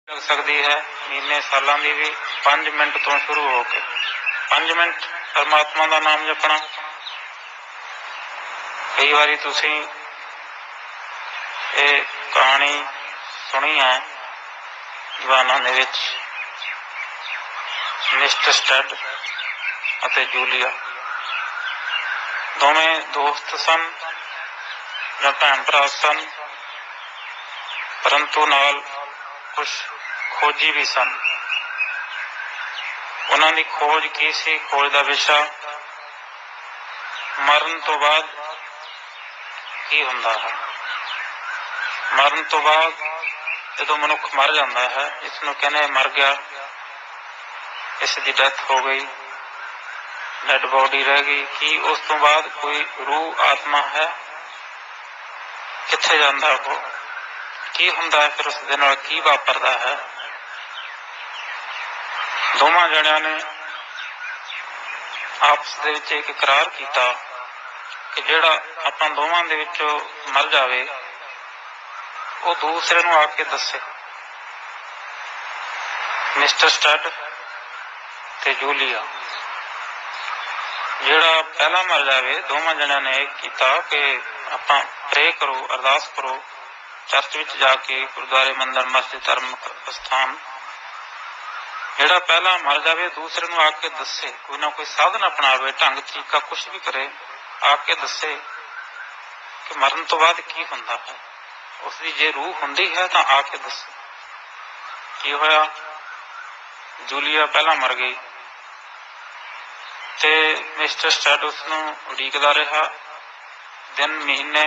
लग सकती है, महीने सालों की भी 5 मिनट तो शुरू होके 5 मिनट परमात्मा का नाम जपना। कई बारी तुसी ये कहानी सुनी है जवाना दे विच, मिस्टर स्टड अते जूलिया दोवें दोस्त सन या भैन भरा सन, परंतु नाल कुछ खोजी भी सन। उन्हां दी खोज की सी? खोज का विषा मरण तो बाद की हुंदा है। मरण तो बाद जो मनुख मर जाता है, इसनों कहने मर गया, इसकी डेथ हो गई, डेड बॉडी रह गई, कि उस तो बाद कोई रूह आत्मा है? किथे जाता वो? की हुंदा है? फिर उसदे नाल की वापरदा है? दोवां जणियां ने आपस दे विच एक इकरार कीता कि जिहड़ा आपां दोवां दे विचों मर जावे वो दूसरे नूं आके दसे। मिस्टर स्टड ते जूलिया, जिहड़ा पहला मर जावे, दोवां जणियां ने एक कीता कि आपां प्रे करो, अरदास करो, चर्च विच जाके, गुरुद्वारे, मंदिर, मस्जिद, धर्म स्थान, जिहड़ा पहला मर जावे दूसरे नूं आके दसे, कोई ना कोई साधन अपनावे, ढंग तरीका कुछ भी करे, आके दसे कि मरण तो बाद की हुंदा है। उसकी जे रूह हुंदी है तो आके दसे की होया। जूलिया पहला मर गई ते मिस्टर स्टड उसनूं उड़ीकदा रहा। दिन महीने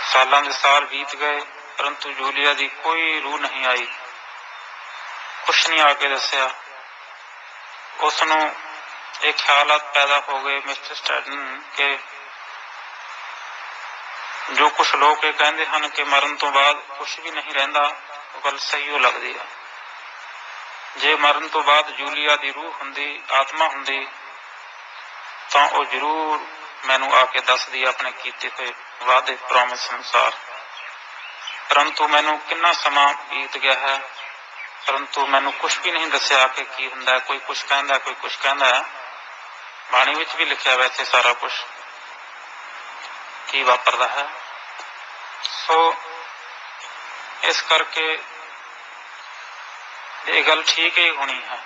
सालां दे साल बीत गए, परंतु जूलिया दी कोई रूह नहीं आई, कुछ नहीं आके दसिया। उसनूं एक ख्यालात पैदा हो गए मिस्टर स्टड के जो कुछ लोग ये कहते हैं कि मरण तो बाद कुछ भी नहीं रहिंदा, गल सही हो लगती है। जे मरण तो बाद जूलिया दी रूह हुंदी, आत्मा हुंदी, तो वह जरूर मैनू आके दसदी अपने कीते हुए वादे प्रॉमिस अनुसार। परंतु मैनू कितना समा बीत गया है, परंतु मैनू कुछ भी नहीं दसिया कि की हुंदा है। कोई कुछ कहंदा, कोई कुछ कहंदा है, बाणी विच भी लिखिया वैसे सारा कुछ की वापरदा है। सो इस करके ये गल ठीक ही होनी है।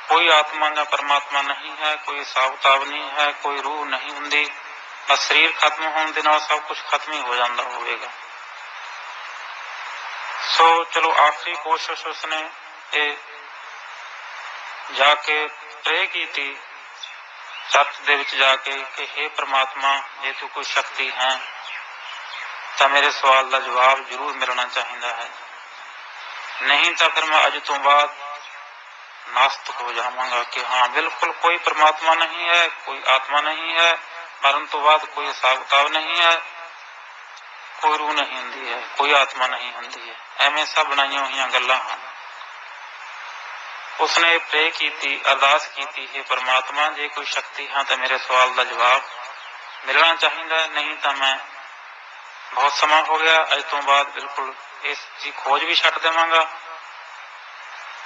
कोई आत्मा या परमात्मा नहीं है, कोई हिसाब किताब नहीं है, कोई रूह नहीं हुंदी, बस शरीर खत्म होने दे नाल सब कुछ खत्म ही हो जाता होगा। सो चलो आखिरी कोशिश उसने ये जाके प्रे की थी चर्च दे विच जाके कि हे परमात्मा, जे तू कोई शक्ति है तो मेरे सवाल का जवाब जरूर मिलना चाहिए है, नहीं तो फिर मैं अज तो बाद नास्तिक हो जावांगा कि हाँ बिल्कुल कोई परमात्मा नहीं है, कोई आत्मा नहीं है, मरण तो बाद कोई हिसाब किताब नहीं है, कोई रूह नहीं हुंदी है, कोई आत्मा नहीं हुंदी है, एवें सब बनाइया हुई गल्लां हैं। उसने प्रे की थी, अरदास की थी, हे परमात्मा जे कोई शक्ति है तो मेरे सवाल का जवाब मिलना चाहिए, नहीं तो मैं बहुत समा हो गया, अज तो बाद बिल्कुल इसकी खोज भी छड्ड देवांगा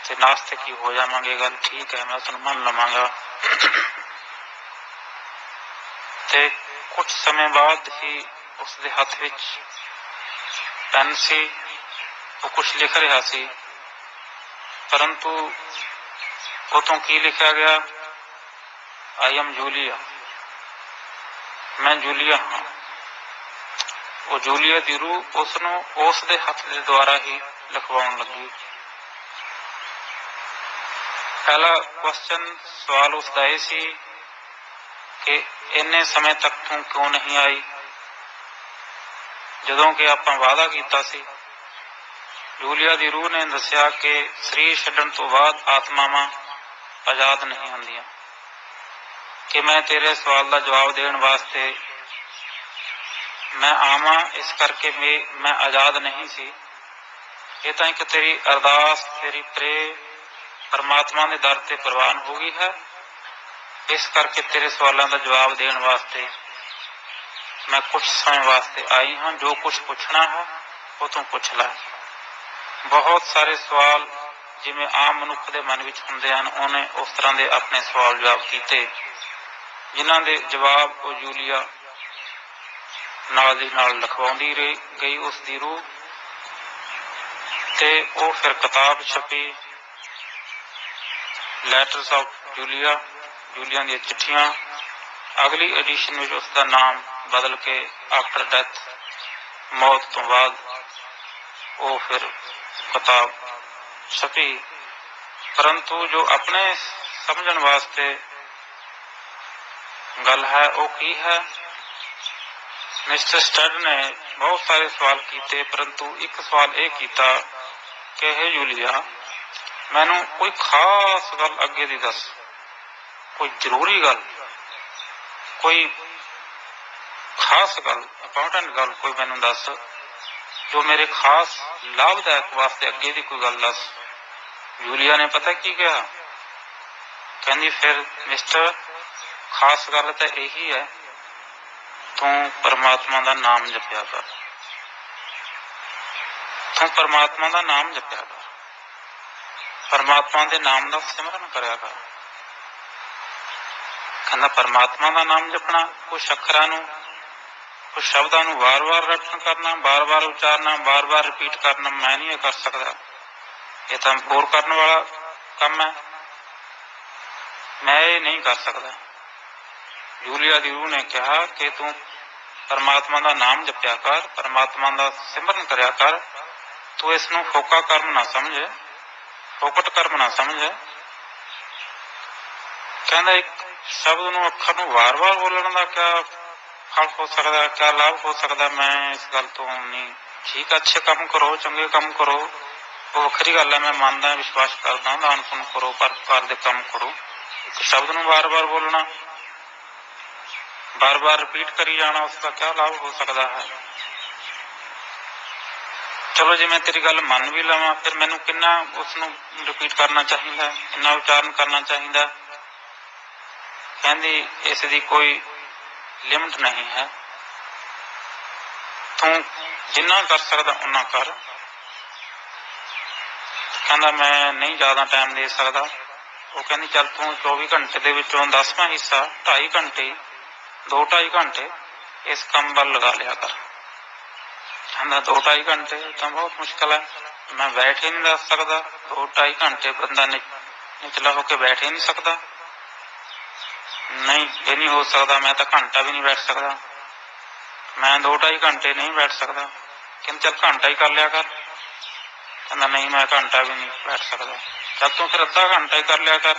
ते नास्तिक ही हो जावांगे। गल ठीक है, मैं उसनूं मन लवांगा। ते कुछ समय बाद ही उसके हाथ विच पेन सी, वो कुछ लिख रहा सी, परंतु उतों की लिखा गया, आई एम जूलिया, मैं जूलिया हाँ। वो जूलिया की रूह उसनूं उसदे हथ दे द्वारा ही लिखवाउण लगी। पहला क्वेश्चन सवाल उसका यह सी कि इन्ने समय तक तू क्यों नहीं आई, जदों कि आपां वादा कीता सी। जूलिया की रूह ने दसिया कि शरीर छड्डण तो बाद आत्मावां आजाद नहीं हुंदियां, कि मैं तेरे सवाल का जवाब देने वास्ते मैं आवां, इस करके मैं आजाद नहीं सी। ये तो एक तेरी अरदास, तेरी प्रे परमात्मा के दर ते प्रवान हो गई है, इस करके तेरे सवालों का जवाब देने वास्ते मैं कुछ समय वास्ते आई हाँ। जो कुछ पूछना है ਉਹ ਤੋਂ ਪੁੱਛ ਲੈ। ਬਹੁਤ ਸਾਰੇ ਸਵਾਲ ਜਿਵੇਂ ਆਮ ਮਨੁੱਖ ਦੇ ਮਨ ਵਿੱਚ ਹੁੰਦੇ ਹਨ, ਉਹਨੇ ਉਸ ਤਰ੍ਹਾਂ ਦੇ ਆਪਣੇ ਸਵਾਲ ਜਵਾਬ ਕੀਤੇ, ਜਿਨ੍ਹਾਂ ਦੇ ਜਵਾਬ ਉਹ ਜੂਲੀਆ ਨਾਲ ਦੀ ਨਾਲ ਲਿਖਵਾਉਂਦੀ ਗਈ ਉਸ ਦੀ ਰੂਹ। ਤੇ ਉਹ ਫਿਰ ਕਿਤਾਬ ਛਪੀ, ਲੈਟਰਸ ਆਫ ਜੂਲੀਆ, ਜੂਲੀਆ ਦੀਆਂ ਚਿੱਠੀਆਂ। ਅਗਲੀ ਐਡੀਸ਼ਨ ਵਿੱਚ ਉਸ ਦਾ ਨਾਮ ਬਦਲ ਕੇ ਆਫਟਰ ਡੈਥ, ਮੌਤ ਤੋਂ ਬਾਅਦ ਉਹ ਫਿਰ ਕਿਤਾਬ ਛਪੀ। ਪਰੰਤੂ ਜੋ ਆਪਣੇ ਸਮਝਣ ਵਾਸਤੇ ਗੱਲ ਹੈ ਉਹ ਕੀ ਹੈ? ਮਿਸਟਰ ਸਟੱਡ ਨੇ ਬਹੁਤ ਸਾਰੇ ਸਵਾਲ ਕੀਤੇ, ਪਰੰਤੂ ਇੱਕ ਸਵਾਲ ਇਹ ਕੀਤਾ ਕਿ ਹੇ ਜੂਲੀਆ, ਮੈਨੂੰ ਕੋਈ ਖਾਸ ਗੱਲ ਅੱਗੇ ਦੀ ਦੱਸ, ਕੋਈ ਜ਼ਰੂਰੀ ਗੱਲ, ਕੋਈ ਖਾਸ ਗੱਲ, ਇੰਪੋਰਟੈਂਟ ਗੱਲ ਕੋਈ ਮੈਨੂੰ ਦੱਸ, ਜੋ ਮੇਰੇ ਖਾਸ ਲਾਭਦਾਇਕ ਵਾਸਤੇ ਅੱਗੇ ਦੀ ਕੋਈ ਗੱਲ ਦੱਸ। ਜੂਲੀਆ ਨੇ ਪਤਾ ਕੀ ਕਿਹਾ? ਕਹਿੰਦੀ ਫਿਰ ਮਿਸਟਰ, ਖਾਸ ਗੱਲ ਤਾਂ ਇਹੀ ਹੈ, ਤੂੰ ਪਰਮਾਤਮਾ ਦਾ ਨਾਮ ਜਪਿਆ ਕਰ, ਤੂੰ ਪਰਮਾਤਮਾ ਦਾ ਨਾਮ ਜਪਿਆ ਕਰ, ਪਰਮਾਤਮਾ ਦੇ ਨਾਮ ਦਾ ਸਿਮਰਨ ਕਰਿਆ ਕਰ। ਕਹਿੰਦਾ ਪਰਮਾਤਮਾ ਦਾ ਨਾਮ ਜਪਣਾ, ਕੁਛ ਅੱਖਰਾਂ ਨੂੰ, ਕੁਛ ਸ਼ਬਦਾਂ ਨੂੰ ਵਾਰ-ਵਾਰ ਰਟਨ ਕਰਨਾ, ਬਾਰ-ਬਾਰ ਉਚਾਰਨਾ, ਬਾਰ-ਬਾਰ ਰਿਪੀਟ ਕਰਨਾ, ਮੈਂ ਨਹੀਂ ਇਹ ਕਰ ਸਕਦਾ, ਇਹ ਤਾਂ ਬੋਰ ਕਰਨ ਵਾਲਾ ਕੰਮ ਹੈ, ਮੈਂ ਇਹ ਨਹੀਂ ਕਰ ਸਕਦਾ। ਜੂਲੀਆ ਦੀ ਰੂਹ ਨੇ ਕਿਹਾ ਕਿ ਤੂੰ ਪਰਮਾਤਮਾ ਦਾ ਨਾਮ ਜਪਿਆ ਕਰ, ਪਰਮਾਤਮਾ ਦਾ ਸਿਮਰਨ ਕਰਿਆ ਕਰ, ਤੂੰ ਇਸ ਨੂੰ ਫੋਕਾ ਕਰਮ ਨਾ ਸਮਝ, ਫੋਕਟ ਕਰਮ ਨਾ ਸਮਝ। ਕਹਿੰਦਾ ਇੱਕ ਸ਼ਬਦ ਨੂੰ, ਅੱਖਰ ਨੂੰ ਵਾਰ-ਵਾਰ ਬੋਲਣ ਦਾ ਕਿਆ ਫਲ ਹੋ ਸਕਦਾ, ਕਿਆ ਲਾਭ ਹੋ ਸਕਦਾ? ਮੈਂ ਇਸ ਗੱਲ ਤੋਂ ਨਹੀਂ। ਠੀਕ, ਅੱਛੇ ਕੰਮ ਕਰੋ, ਚੰਗੇ ਕੰਮ ਕਰੋ, ਉਹ ਵੱਖਰੀ ਗੱਲ ਹੈ, ਮੈਂ ਮੰਨਦਾ, ਵਿਸ਼ਵਾਸ ਕਰਦਾ, ਦਾਨ ਪੁੰਨ ਕਰੋ, ਪਰਉਪਕਾਰ ਦੇ ਕੰਮ ਕਰੋ। ਇੱਕ ਸ਼ਬਦ ਨੂੰ ਵਾਰ-ਵਾਰ ਬੋਲਣਾ, ਬਾਰ-ਬਾਰ ਰਿਪੀਟ ਕਰੀ ਜਾਣਾ, ਉਸਦਾ ਕਿਆ ਲਾਭ ਹੋ ਸਕਦਾ ਹੈ? ਚਲੋ ਜੇ ਮੈਂ ਤੇਰੀ ਗੱਲ ਮੰਨ ਵੀ ਲਵਾਂ, ਫਿਰ ਮੈਨੂੰ ਕਿੰਨਾ ਉਸਨੂੰ ਰਿਪੀਟ ਕਰਨਾ ਚਾਹੀਦਾ, ਕਿੰਨਾ ਉਚਾਰਨ ਕਰਨਾ ਚਾਹੀਦਾ? ਕਹਿੰਦੀ ਇਸ ਦੀ ਕੋਈ ਲਿਮਟ ਨਹੀਂ ਹੈ, ਤੂੰ ਜਿੰਨਾ ਕਰ ਸਕਦਾ ਓਨਾ ਕਰ। ਕਹਿੰਦਾ ਮੈਂ ਨਹੀਂ ਜ਼ਿਆਦਾ ਟਾਈਮ ਦੇ ਸਕਦਾ। ਉਹ ਕਹਿੰਦੀ ਚੱਲ ਤੂੰ 24 ਘੰਟੇ ਦੇ ਵਿੱਚੋਂ 10ਵਾਂ ਹਿੱਸਾ, 2.5 ਘੰਟੇ, 2-2.5 ਘੰਟੇ ਇਸ ਕੰਮ ਵੱਲ ਲਗਾ ਲਿਆ ਕਰ। ਕਹਿੰਦਾ 2-2.5 ਘੰਟੇ ਤਾਂ ਬਹੁਤ ਮੁਸ਼ਕਿਲ ਹੈ, ਮੈਂ ਬੈਠ ਹੀ ਨਹੀਂ ਦੱਸ ਸਕਦਾ, 2-2.5 ਘੰਟੇ ਬੰਦਾ ਨਿਚਲਾ ਹੋ ਕੇ ਬੈਠ ਹੀ ਨਹੀਂ ਸਕਦਾ। ਨਹੀਂ, ਇਹ ਨਹੀਂ ਹੋ ਸਕਦਾ, ਮੈਂ ਤਾਂ ਘੰਟਾ ਵੀ ਨਹੀਂ ਬੈਠ ਸਕਦਾ, ਮੈਂ 2-2.5 ਘੰਟੇ ਨਹੀਂ ਬੈਠ ਸਕਦਾ। ਕਹਿੰਦਾ ਚੱਲ ਘੰਟਾ ਹੀ ਕਰ ਲਿਆ ਕਰ। ਕਹਿੰਦਾ ਨਹੀਂ, ਮੈਂ ਘੰਟਾ ਵੀ ਨਹੀਂ ਬੈਠ ਸਕਦਾ। ਚੱਲ ਤੂੰ ਫਿਰ ਅੱਧਾ ਘੰਟਾ ਹੀ ਕਰ ਲਿਆ ਕਰ।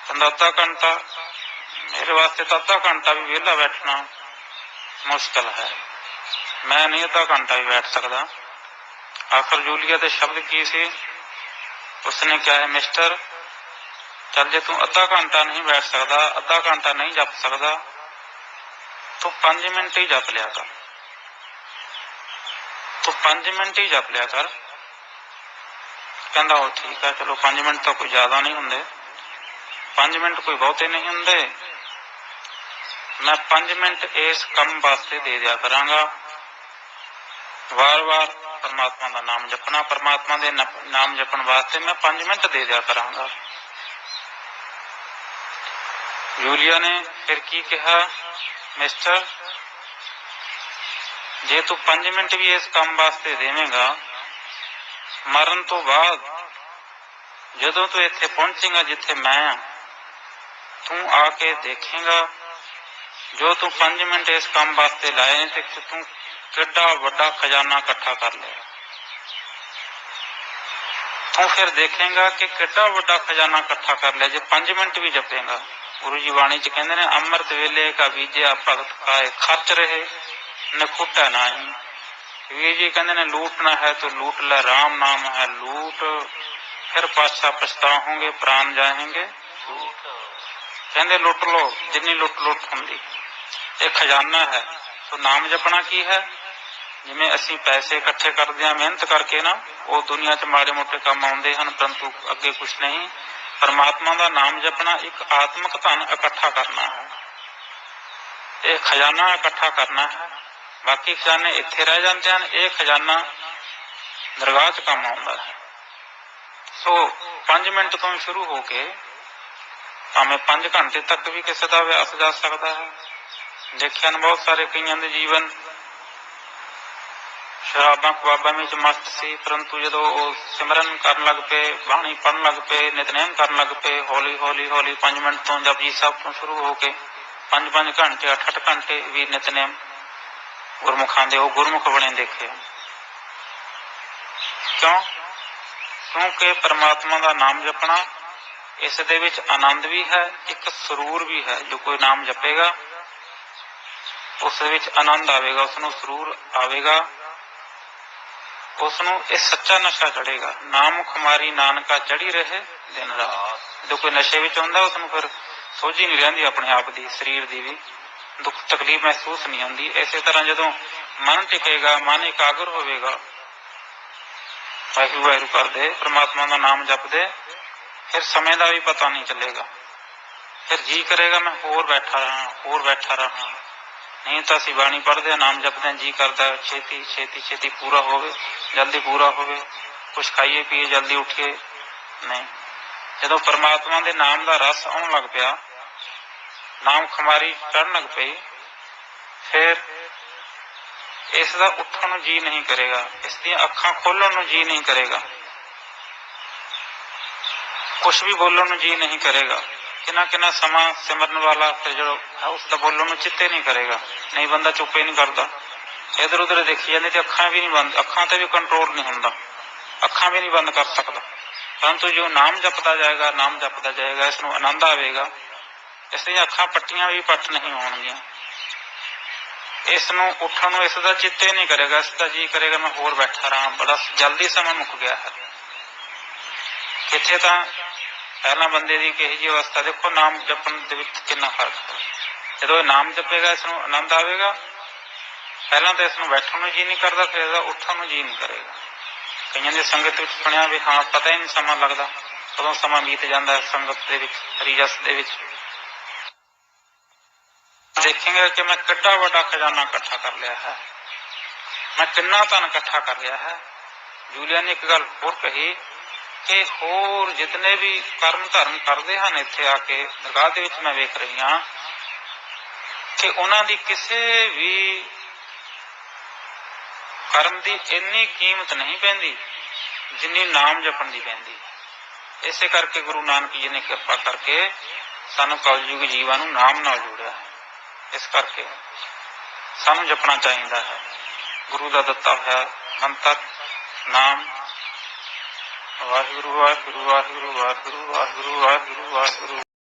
ਕਹਿੰਦਾ ਅੱਧਾ ਘੰਟਾ, ਮੇਰੇ ਵਾਸਤੇ ਤਾਂ ਅੱਧਾ ਘੰਟਾ ਵੀ ਵਿਹਲਾ ਬੈਠਣਾ ਮੁਸ਼ਕਿਲ ਹੈ, ਮੈਂ ਨਹੀਂ ਅੱਧਾ ਘੰਟਾ ਵੀ ਬੈਠ ਸਕਦਾ। ਆਖਰ ਜੂਲੀਆ ਦੇ ਸ਼ਬਦ ਕੀ ਸੀ? ਉਸਨੇ ਕਿਹਾ ਹੈ ਮਿਸਟਰ, ਚੱਲ ਜੇ ਤੂੰ ਅੱਧਾ ਘੰਟਾ ਨਹੀਂ ਬੈਠ ਸਕਦਾ, ਅੱਧਾ ਘੰਟਾ ਨਹੀਂ ਜਪ ਸਕਦਾ, ਤੂੰ 5 ਮਿੰਟ ਹੀ ਜਪ ਲਿਆ ਕਰ, ਤੂੰ 5 ਮਿੰਟ ਹੀ ਜਪ ਲਿਆ ਕਰ। ਕਹਿੰਦਾ ਉਹ ਠੀਕ ਹੈ, ਚਲੋ 5 ਮਿੰਟ ਤਾਂ ਕੋਈ ਜ਼ਿਆਦਾ ਨਹੀਂ ਹੁੰਦੇ, 5 ਮਿੰਟ ਕੋਈ ਬਹੁਤੇ ਨਹੀਂ ਹੁੰਦੇ, ਮੈਂ 5 ਮਿੰਟ ਇਸ ਕੰਮ ਵਾਸਤੇ ਦੇ ਦਿਆ ਕਰਾਂਗਾ, ਵਾਰ-ਵਾਰ ਪਰਮਾਤਮਾ ਦਾ ਨਾਮ ਜਪਣਾ, ਪਰਮਾਤਮਾ ਦੇ ਨਾਮ ਜਪਣ ਵਾਸਤੇ ਮੈਂ 5 ਮਿੰਟ ਦੇ ਦਿਆ ਕਰਾਂਗਾ। ਜੂਲੀਆ ਨੇ ਫਿਰ ਕੀ ਕਿਹਾ? ਮਿਸਟਰ, ਜੇ ਤੂੰ 5 ਮਿੰਟ ਵੀ ਇਸ ਕੰਮ ਵਾਸਤੇ ਦੇਵੇਂਗਾ, ਮਰਨ ਤੋਂ ਬਾਅਦ ਜਦੋਂ ਤੂੰ ਇੱਥੇ ਪਹੁੰਚੇਗਾ ਜਿੱਥੇ ਮੈਂ ਹਾਂ, ਤੂੰ ਆ ਕੇ ਦੇਖੇਗਾ ਜੋ ਤੂੰ 5 ਮਿੰਟ ਇਸ ਕੰਮ ਵਾਸਤੇ ਲਾਏ ਨੇ, ਤੇ ਤੂੰ ਕਿੱਡਾ ਵੱਡਾ ਖਜ਼ਾਨਾ ਇਕੱਠਾ ਕਰ ਲਿਆ। ਤੂੰ ਫਿਰ ਦੇਖੇਗਾ ਕਿ ਕਿੱਡਾ ਵੱਡਾ ਖਜ਼ਾਨਾ ਇਕੱਠਾ ਕਰ ਲਿਆ ਜੇ 5 ਮਿੰਟ ਵੀ ਜਪੇਗਾ। ਗੁਰੂ ਜੀ ਬਾਣੀ ਚ ਕਹਿੰਦੇ ਨੇ, ਅੰਮ੍ਰਿਤ ਵੇਲੇ ਕਾ ਬੀਜਿਆ ਭਗਤ ਖਾਏ, ਖਰਚ ਰਹੇ ਨਖੁੱਟਾ ਨਹੀਂ। ਵੀਰ ਜੀ ਕਹਿੰਦੇ ਨੇ, ਲੂਟਣਾ ਹੈ तो लूट ਲੈ, राम नाम है लूट, फिर पाछा पछताओगे प्राण जाएंगे। ਕਹਿੰਦੇ ਲੁੱਟ ਲੋ ਜਿੰਨੀ ਲੁੱਟ ਹੁੰਦੀ, ਇਹ ਖਜ਼ਾਨਾ ਹੈ। ਸੋ ਨਾਮ ਜਪਣਾ ਕੀ ਹੈ? ਜਿਵੇਂ ਅਸੀਂ ਪੈਸੇ ਇਕੱਠੇ ਕਰਦੇ ਹਾਂ ਮਿਹਨਤ ਕਰਕੇ ਨਾ, ਉਹ ਦੁਨੀਆ 'ਚ ਮਾੜੇ ਮੋਟੇ ਕੰਮ ਆਉਂਦੇ ਹਨ, ਪਰੰਤੂ ਅੱਗੇ ਕੁਛ ਨਹੀਂ। ਪਰਮਾਤਮਾ ਦਾ ਨਾਮ ਜਪਣਾ ਇੱਕ ਆਤਮਿਕ ਧਨ ਇਕੱਠਾ ਕਰਨਾ ਹੈ, ਇਹ ਖਜ਼ਾਨਾ ਇਕੱਠਾ ਕਰਨਾ ਹੈ। बाकी खजाने इत्थे रह जाते हैं, ये खजाना दरगाह च काम आउंदा है। सो 5 मिनट तो शुरू हो के भावें 5 घंटे तक भी किसी का अभ्यास जा सकता है। देखिया बहुत सारे कईयां दे जीवन शराबां कबाबां में मस्त सी, परंतु जो सिमरन करन लग पे, बाणी पढ़न लग पे, नितनेम करन लग पे, हौली हौली हौली 5 मिनट तो जपजी साहब तो शुरू हो के 5-5 घंटे 8-8 घंटे भी नितनेम गुरमुखां दे गुरमुख बने देखे। क्यों? क्योंकि परमात्मा का नाम जपना इस दे विच आनंद भी है, एक सुरूर भी है। जो कोई नाम जपेगा उस विच आनंद आवेगा, उसनूं सुरूर आवेगा, उसनूं ये सच्चा नशा चढ़ेगा। नाम खुमारी नानका चढ़ी रहे दिन रात। जो कोई नशे विच हुंदा उसनूं फिर सोझी नहीं रहिंदी अपने आप दी, शरीर दी भी दुख तकलीफ महसूस नहीं होंदी। इस तरह जो मन टिकेगा, मन एकाग्र होवेगा, वाहिगुरू वाहिगुरू कर दे, परमात्मा का नाम जप दे, फिर समय का भी पता नहीं चलेगा। फिर जी करेगा मैं होर बैठा रहा, होर बैठा रहा। नहीं तो असीं बाणी पढ़ते नाम जपते जी करता छेती छेती छेती पूरा होवे, जल्दी पूरा होवे, कुछ खाइए पीए जल्दी उठिए। नहीं, जो परमात्मा के नाम का रस आउण लग पिया, नाम खुमारी चढ़न लग पई, फिर इसका उठण नूं जी नहीं करेगा, इसदी अखां खोलण नूं जी नहीं करेगा, कुछ भी बोलण नूं जी नहीं करेगा। किना किना समा सिमरन वाला फिर जो है उसका बोलण नूं चित्ते नहीं करेगा। नहीं बंदा चुप ही नहीं करता, इधर उधर देखी जाती तो अखां भी नहीं बंद, अखां ते भी कंट्रोल नहीं होंदा, अखां भी नहीं बंद कर सकता। परंतु जो नाम जपदा जाएगा, नाम जपदा जाएगा, इसनूं आनंद आवेगा, इसलिए अखां पट्टियां भी पट नहीं होणगियां। इसनूं उठण नूं इसदा चित्ते नहीं करेगा, इसका जी करेगा मैं होर बैठा रहा, बड़ा जल्दी समा मुक गया है। किथे तां पहला बंदे की किही जी अवस्था देखो, नाम जपण दे विच कितना फर्क है। जो नाम जपेगा इसनूं आनंद आवेगा, पहला तो इसनूं बैठण नूं जी नहीं करता, फिर इसदा उठण नूं जी नहीं करेगा। कईयां दी संगत विच सुणिया भी हाँ पता ही नहीं समा लगदा, कदों समा बीत जांदा संगत दे विच, हरिजस दे विच। देखेंगे कि मैं कितना बड़ा खजाना इकट्ठा कर लिया है, मैं कितना धन इकट्ठा कर लिया है। जूलिया ने एक गल होर कही कि होर जितने भी कर्म धर्म करते हैं इत्थे आके दरगाह दे विच मैं वेख रही हाँ कि उन्हां दी किसी भी कर्म की इन्नी कीमत नहीं पैंदी जिन्नी नाम जपण दी पैंदी। इसे करके गुरु नानक जी ने कृपा करके सानू कलयुग जीवां नूं नाम नाल जोड़िया है। इस करके सानू जपना चाहिए है गुरु का दिता है मंत्र नाम। वाहिगुरू वाहिगुरू वाहिगुरू वाहिगुरू वाहिगुरू वाहिगुरू वाहिगुरू।